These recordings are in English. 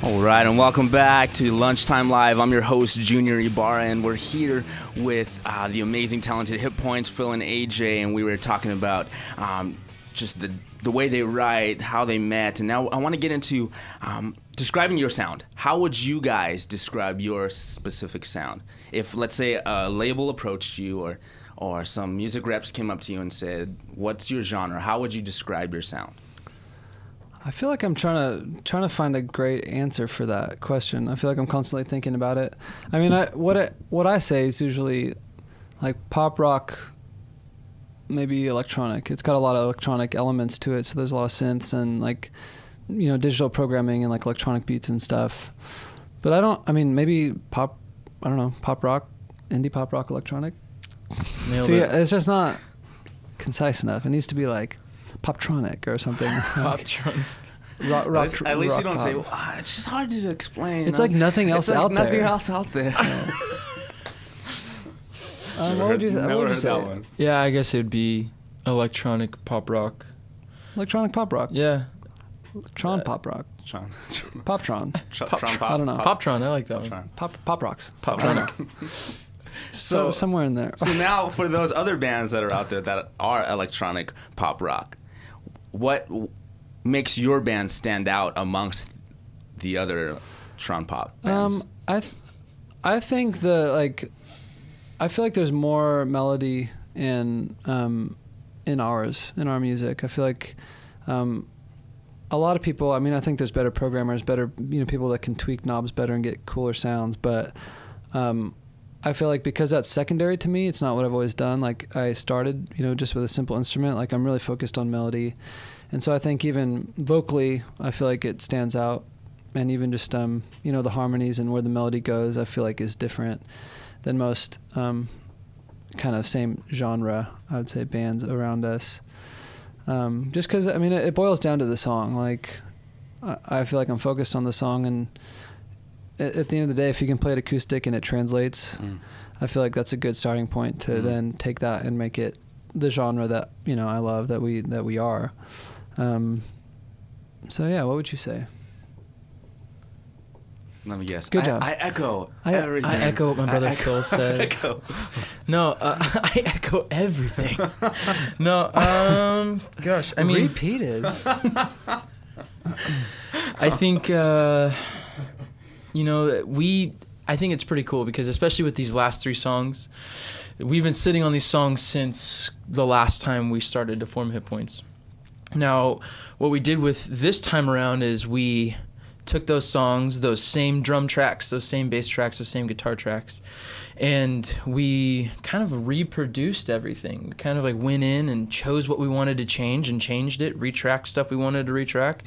All right, and welcome back to Lunchtime Live. I'm your host, Junior Ibarra, and we're here with the amazing, talented Hitpoints, Phil and AJ, and we were talking about just the way they write, how they met, and now I want to get into describing your sound. How would you guys describe your specific sound? If, let's say, a label approached you or some music reps came up to you and said, what's your genre? How would you describe your sound? I feel like I'm trying to find a great answer for that question. I feel like I'm constantly thinking about it. I mean, what I say is usually like pop rock, maybe electronic. It's got a lot of electronic elements to it, so there's a lot of synths and like, you know, digital programming and like electronic beats and stuff. But maybe pop, I don't know, pop rock, indie pop rock, electronic. See, it's just not concise enough. It needs to be like Poptronic or something. Poptronic. At least you don't say, it's just hard to explain. It's like nothing else out there. Nothing else out there. What would you say? Yeah, I guess it would be electronic pop rock. Electronic pop rock? Yeah. Pop rock. Poptron. Pop. I don't know. Poptron, I like that one. Pop rocks. Poptronic. So somewhere in there. So now for those other bands that are out there that are electronic pop rock, what makes your band stand out amongst the other Tron pop bands? I think I feel like there's more melody in our music. I feel like a lot of people, I think there's better programmers, better, people that can tweak knobs better and get cooler sounds, but I feel like because that's secondary to me, it's not what I've always done. Like I started, just with a simple instrument. Like I'm really focused on melody. And so I think even vocally, I feel like it stands out. And even just, the harmonies and where the melody goes, I feel like is different than most kind of same genre, I would say, bands around us. Just because, it boils down to the song. Like I feel like I'm focused on the song, and at the end of the day, if you can play it acoustic and it translates, I feel like that's a good starting point to then take that and make it the genre that I love, that we are. So yeah, what would you say? Let me guess. Good job. I echo everything. I echo what my brother Phil said. No, I echo everything. No, gosh, repeated. I think. I think it's pretty cool because especially with these last three songs, we've been sitting on these songs since the last time we started to form Hitpoints. Now, what we did with this time around is we took those songs, those same drum tracks, those same bass tracks, those same guitar tracks, and we kind of reproduced everything. We kind of like went in and chose what we wanted to change and changed it, retracked stuff we wanted to retrack.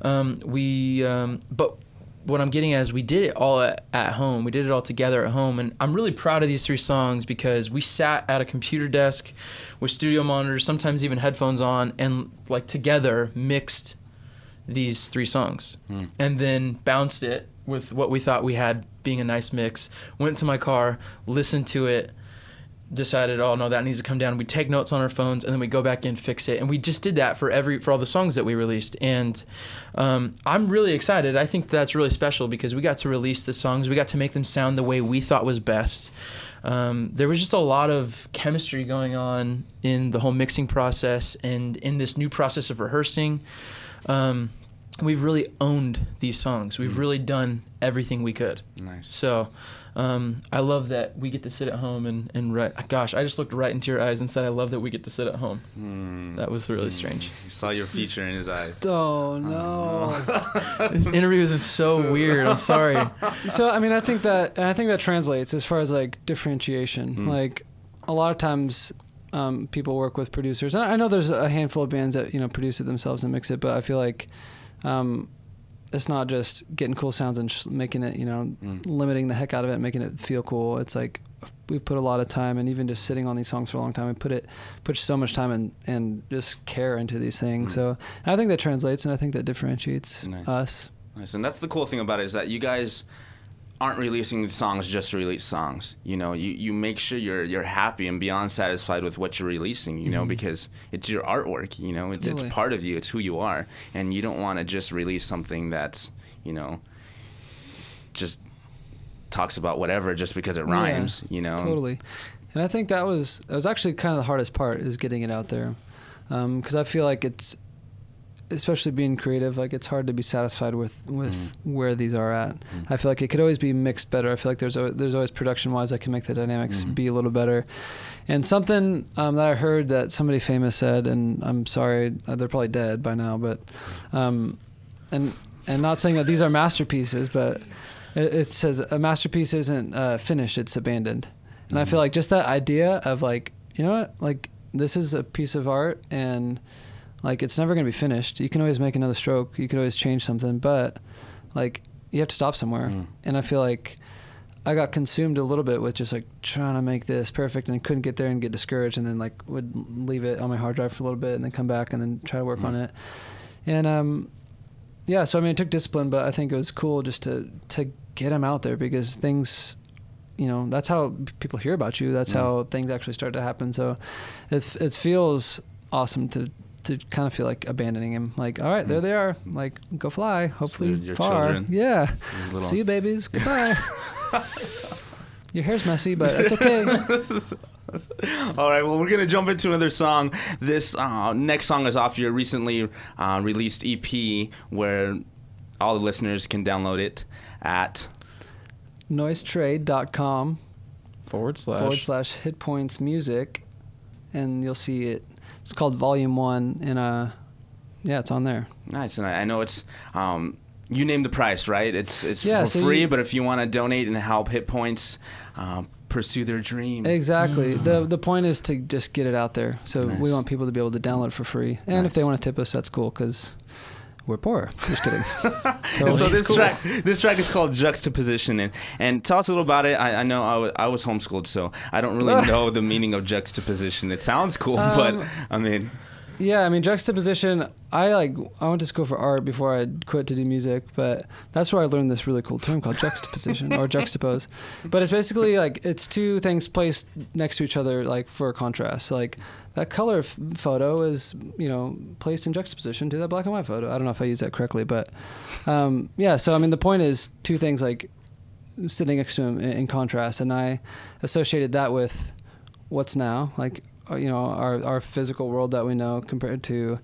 But what I'm getting at is we did it all at home. We did it all together at home. And I'm really proud of these three songs because we sat at a computer desk with studio monitors, sometimes even headphones on, and like together mixed these three songs. And then bounced it with what we thought we had being a nice mix. Went to my car, listened to it, decided, oh no, that needs to come down. We take notes on our phones and then we go back in, fix it. And we just did that for all the songs that we released. And I'm really excited. I think that's really special because we got to release the songs. We got to make them sound the way we thought was best. There was just a lot of chemistry going on in the whole mixing process and in this new process of rehearsing. We've really owned these songs. We've really done everything we could. Nice. So I love that we get to sit at home and write. Gosh, I just looked right into your eyes and said, I love that we get to sit at home. That was really strange. You saw your feature in his eyes. Oh, no. This interview has been so weird. I'm sorry. So, I think that translates as far as like differentiation. Like a lot of times people work with producers. And I know there's a handful of bands that, produce it themselves and mix it, but I feel like it's not just getting cool sounds and making it, limiting the heck out of it and making it feel cool. It's like we've put a lot of time, and even just sitting on these songs for a long time, and put so much time and just care into these things. So I think that translates, and I think that differentiates us. Nice. And that's the cool thing about it, is that you guys aren't releasing songs just to release songs. You make sure you're happy and beyond satisfied with what you're releasing, because it's your artwork, it's part of you, it's who you are, and you don't want to just release something that's, just talks about whatever just because it rhymes, you know. Totally. And I think that was actually kind of the hardest part, is getting it out there, because I feel like it's, especially being creative, like it's hard to be satisfied with where these are at. I feel like it could always be mixed better. I feel like there's always production wise I can make the dynamics be a little better. And something that I heard that somebody famous said, and I'm sorry, they're probably dead by now, but and not saying that these are masterpieces, but it says a masterpiece isn't finished, it's abandoned. And I feel like just that idea of like, you know what, like this is a piece of art and like it's never going to be finished. You can always make another stroke. You could always change something, but like you have to stop somewhere. And I feel like I got consumed a little bit with just like trying to make this perfect and couldn't get there and get discouraged, and then like would leave it on my hard drive for a little bit and then come back and then try to work on it. And yeah, so I mean it took discipline, but I think it was cool just to get them out there, because things, you know, that's how people hear about you. That's how things actually start to happen. So it feels awesome to kind of feel like abandoning him. Like, all right, there they are. Like, go fly. Hopefully so your far. Children, yeah. See you, babies. Goodbye. Your hair's messy, but it's okay. All right, well, we're going to jump into another song. This next song is off your recently released EP, where all the listeners can download it at noisetrade.com / /Hitpoints music, and you'll see it. It's called Volume 1, and yeah, it's on there. Nice. And I know it's you named the price, right? It's yeah, for so free, but if you want to donate and help Hitpoints pursue their dream. Exactly. The point is to just get it out there. So Nice. we want people to be able to download it for free. And if they want to tip us, that's cool, because we're poor. Just kidding. And so this track is called Juxtaposition, and tell us a little about it. I know I was homeschooled, so I don't really know the meaning of juxtaposition. It sounds cool, but I mean, yeah, I mean juxtaposition. I went to school for art before I quit to do music, but that's where I learned this really cool term called juxtaposition or juxtapose. But it's basically like it's two things placed next to each other, like for a contrast. So like that color photo is, you know, placed in juxtaposition to that black and white photo. I don't know if I use that correctly, but yeah. So I mean, the point is two things like sitting next to them in contrast, and I associated that with what's now, like, you know, our physical world that we know compared to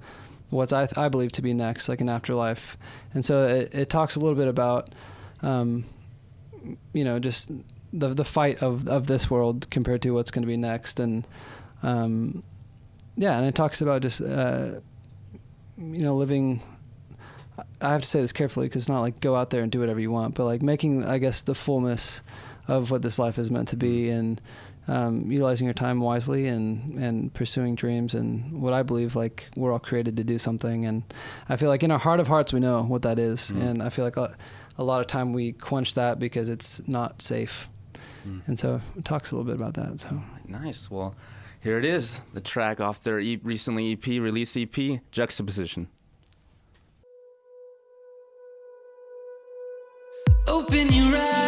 what I believe to be next, like an afterlife. And so it talks a little bit about, you know, just the fight of this world compared to what's going to be next. And yeah, and it talks about just, you know, living, I have to say this carefully because it's not like go out there and do whatever you want, but like making, I guess, the fullness of what this life is meant to be, and utilizing your time wisely and pursuing dreams and what I believe, like, we're all created to do something. And I feel like in our heart of hearts, we know what that is. And I feel like a lot of time we quench that because it's not safe. And so it talks a little bit about that. So nice. Well, here it is, the track off their recently released EP, Juxtaposition. Open your eyes.